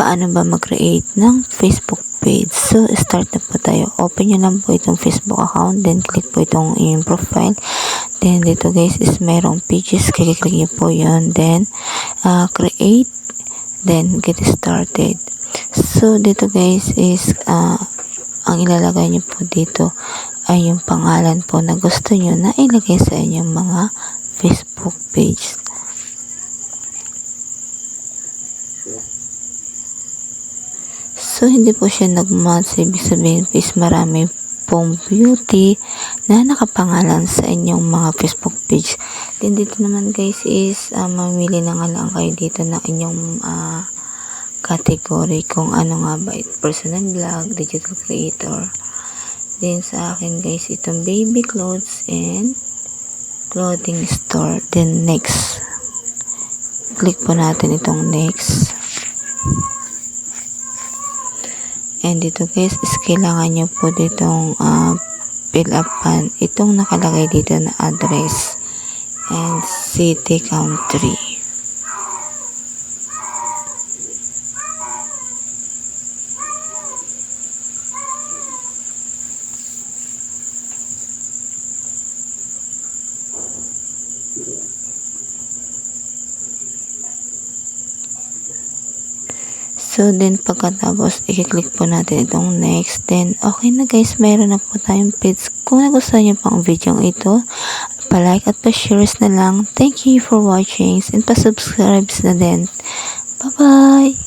paano ba mag-create ng Facebook page. So, start na po tayo. Open nyo lang po itong Facebook account. Then, click po itong yung profile. Then, dito guys is mayroong pages. Click nyo po yun. Then, create. Then, get started. So, dito guys is, ang ilalagay nyo po dito ay yung pangalan po na gusto nyo na ilagay sa inyong mga Facebook page. So, hindi po siya nag-match. Ibig sabihin is marami pong beauty na nakapangalan sa inyong mga Facebook page. Then, dito naman guys is mamili na nga lang kayo dito ng inyong category kung ano nga ba personal blog, digital creator. Then, sa akin guys, itong baby clothes and clothing store. Then, next. Click po natin itong next. And dito guys, is kailangan nyo po ditong fill upan itong nakalagay dito na address and city, country. So, then, pagkatapos, i-click po natin itong next. Then, okay na guys, mayroon na po tayong page. Kung nagustuhan nyo po ang video ito, pa-like at pa-share na lang. Thank you for watching and pa-subscribe na din. Bye-bye!